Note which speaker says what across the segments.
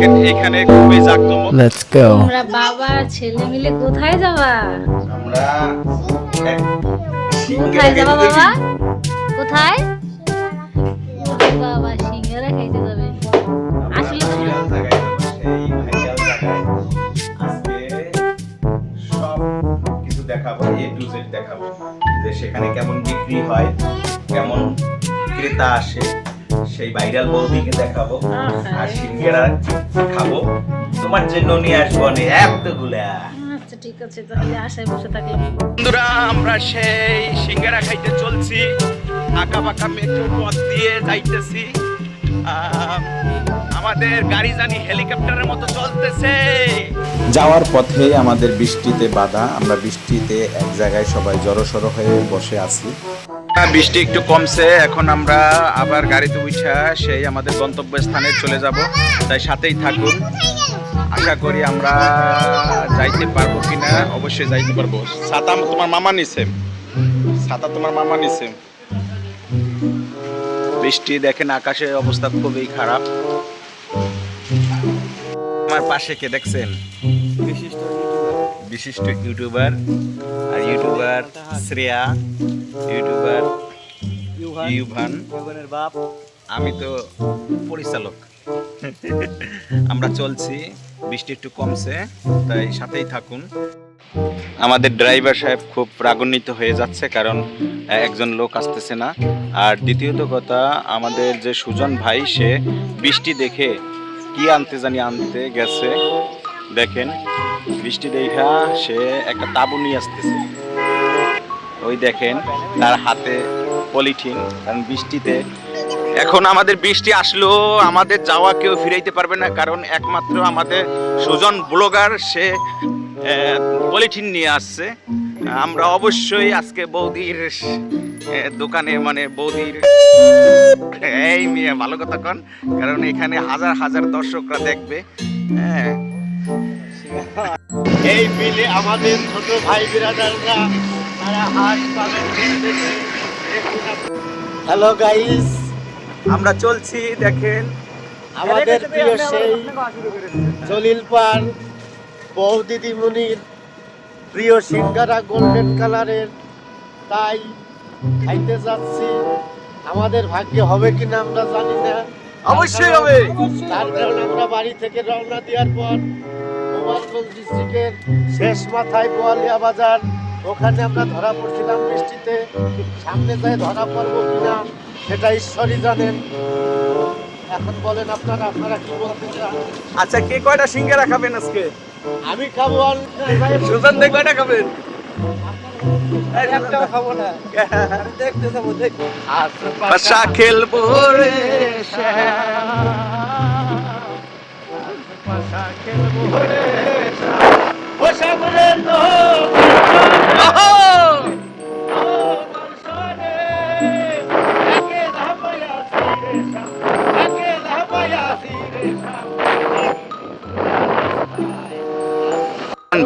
Speaker 1: দেখেন এখানে খুবই জাঁকজমক।
Speaker 2: Let's go.
Speaker 3: তোমরা বাবা ছেলে মিলে কোথায় যাবা?
Speaker 1: আমরা
Speaker 3: কোথায় যাবা বাবা? কোথায়? বাবা সিঙ্গারা খাইতে যাবে। আসলে তো
Speaker 1: দেখাবো, A to Z দেখাবো যে সেখানে কেমন বিক্রি হয়, কেমন ক্রেতা আসে, সেই ভাইরাল বৌদিকে দেখাবো আর সিঙ্গারা খাবো। তোমার জন্য নিয়ে আসবো এতগুলা।
Speaker 3: আচ্ছা ঠিক আছে, তাহলে আশায় বসে থাকলাম।
Speaker 1: বন্ধুরা আমরা সেই সিঙ্গারা খাইতে চলছি, আঁকা বাঁকা মেট্রো পথ দিয়ে যাইতেছি। আমাদের গাড়ি জানি হেলিকপ্টারের মতো চলতেছে। যাওয়ার পথে আমাদের বৃষ্টিতে বাধা, আমরা বৃষ্টিতে এক জায়গায় সবাই জড়সড় হয়ে বসে আছি। বৃষ্টি একটু কমছে, এখন আমরা আবার গাড়িতে উঠা সেই আমাদের গন্তব্যস্থানে চলে যাব, তাই সাথেই থাকুন। আশা করি আমরা যাইতে পারবো কিনা, অবশ্যই যাইতে পারবো। ছাতা তোমার মামা নিছে, ছাতা তোমার মামা নিছে। বৃষ্টি দেখেন, আকাশের অবস্থা খুবই খারাপ। আমার পাশে কে দেখছেন? বিশিষ্ট ইউটিউবার, আর ইউটিউবার শ্রেয়া, ইউটিউবার ইউভানের বাপ, আমি তো পরিচালক। আমরা চলছি, বৃষ্টি একটু কমছে, তাই সাথেই থাকুন। আমাদের ড্রাইভার সাহেব খুব রাগান্বিত হয়ে যাচ্ছে, কারণ একজন লোক আসতেছে না। আর দ্বিতীয়ত কথা, আমাদের যে সুজন ভাই, সে বৃষ্টি দেখে কি আনতে গেছে। দেখেন বৃষ্টি দেখা সে একটা তাঁবু নিয়ে আসতেছে। ওই দেখেন তার হাতে পলিথিন, কারণ বৃষ্টিতে এখন আমাদের বৃষ্টি আসলো, আমাদের যাওয়া কেউ ফিরাইতে পারবে না, কারণ একমাত্র আমাদের সুজন ব্লগার সে পলিথিন নিয়ে আসছে। আমরা অবশ্যই আজকে বৌদির দোকানে, মানে বৌদির এই মেয়ে ভালো কথা কন, কারণ এখানে হাজার হাজার দর্শকরা দেখবে। হ্যাঁ,
Speaker 4: এই মিলে আমাদের ছোট ভাই বিরাদাররা তারা হাঁস পালন করতেছে। হ্যালো গাইস,
Speaker 1: আমরা চলছি, দেখেন
Speaker 4: আমাদের প্রিয় সেই জলিল পান বউ দিদিমণির প্রিয় সিঙ্গারা গোল্ডেন কালারের, তাই খাইতে যাচ্ছি। আমাদের ভাগ্যে হবে কিনা আমরা জানি না,
Speaker 1: অবশ্যই হবে।
Speaker 4: তার কারণ আমরা বাড়ি থেকে রওনা দেওয়ার পর গোপালগঞ্জ ডিস্ট্রিক্টের শেষ মাথায় বোয়ালিয়া বাজার, ওখানে আমরা ধরা পড়ছিলাম বৃষ্টিতে। সামনে যায় ধরা পড়বো কিনা সেটা ঈশ্বরই জানেন। এখন বলেন আপনারা কি বলতে চান?
Speaker 1: আচ্ছা, কে কয়টা সিঙ্গারা খাবেন আজকে?
Speaker 4: আমি খাবো,
Speaker 1: সুজন দে কয়টা খাবেন?
Speaker 4: একটাও খাবো না, দেখতে যাবো।
Speaker 1: আচ্ছা খেলবো রে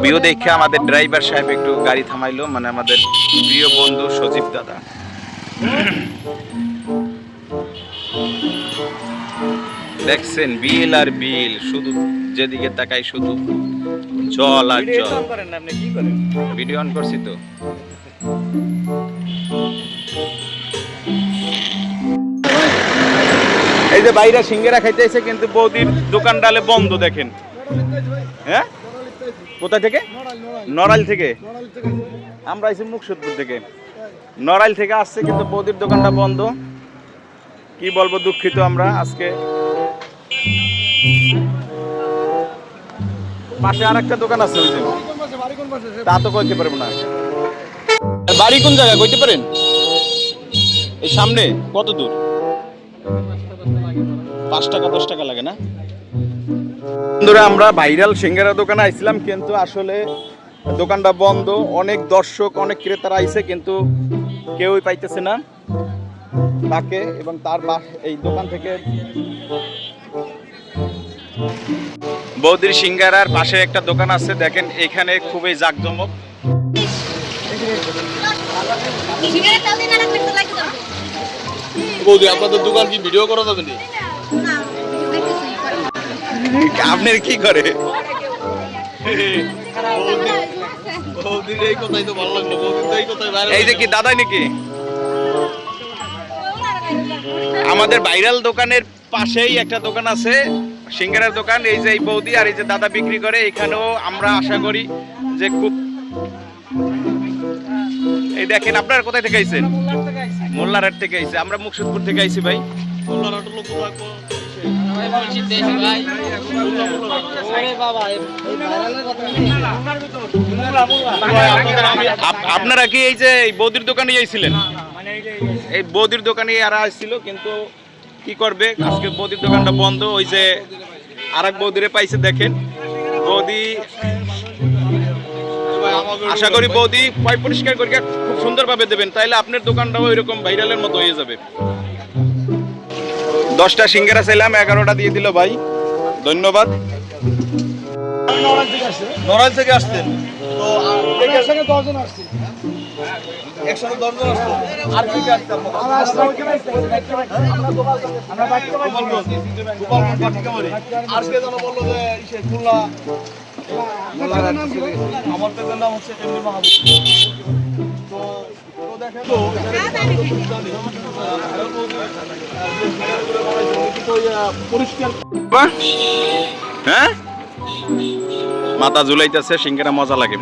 Speaker 1: ভিউ দেখে আমাদের ড্রাইভার সাহেব একটু গাড়ি থামাইলো, মানে আমাদের প্রিয় বন্ধু সজীব দাদা। দেখছেন বিল আর বিল, শুধু যেদিকে তাকাই শুধু জল আর জল। ভিডিও অন করছি তো। এই যে বাইরে সিঙ্গারা খাইতে এসে, কিন্তু বৌদির দোকান ডালে বন্ধ। দেখেন, হ্যাঁ, কোথা থেকে? নড়াইল থেকে। আমরা আইছি মুকসুদপুর থেকে, নড়াইল থেকে আসছে, কিন্তু বৌদির দোকানটা বন্ধ। কি বলবো, দুঃখিত আমরা আজকে। পাশে আর একটা দোকান আছে, ওই যে তা তো কইতে পারবো না। বাড়ি কোন জায়গায় কইতে পারেন? এই সামনে কত দূর? 5 টাকা 10 টাকা লাগে না? বন্ধুরা, আমরা ভাইরাল সিঙ্গারা দোকানে আইছিলাম, কিন্তু আসলে দোকানটা বন্ধ। অনেক দর্শক, অনেক ক্রেতারা আইছে, কিন্তু কেউই পাইতেছে না তাকে। এবং তার এই দোকান থেকে বৌদির সিঙ্গারার পাশে একটা দোকান আছে, দেখেন এখানে খুবই জাঁকজমক।
Speaker 5: বৌদি, আপনাদের দোকান কি ভিডিও করা যাবে না?
Speaker 1: আপনার কি করে? এই যে কি দাদাই নাকি? আমাদের ভাইরাল দোকানের পাশেই একটা দোকান আছে, সিঙ্গারার দোকান। এই যে এই বৌদি আর এই যে দাদা বিক্রি করে। এখানেও আমরা আশা করি যে খুব, এই দেখেন আপনারা কোথায় থেকে আইছেন? মোল্লারহাট থেকে আইছে। আমরা মুকসুদপুর থেকে আইছি ভাই। আপনারা কি এই যে এই বৌদির দোকানে আইছিলেন? এই বৌদির দোকানে আর আসছিল, কিন্তু কি করবে, আজকে বৌদির দোকানটা বন্ধ। ওই যে আরেক বৌদিরে পাইছে, দেখেন বৌদি। আশা করি বৌদি পরিষ্কার করে খুব সুন্দরভাবে দেবেন, তাইলে আপনার দোকানটাও এরকম ভাইরালের মতো হয়ে যাবে। 10টা সিঙ্গারা চাইলাম, 11টা দিয়ে দিল ভাই, ধন্যবাদ।
Speaker 2: নড়াইল থেকে আসতেন তো একসাথে 10 জন আসছে, একসাথে 10 জন আসছে। আর কি কি আসছে আর কে যেন বললো যে ইসে খুলনা, আমার পেজের নাম হচ্ছে এমডি মাহবুব। তো তো দেখেন তো পরিষ্কার
Speaker 1: হ্যাঁ, মাথা ঝুলাইতেছে, সিঙ্গারা মজা লাগে।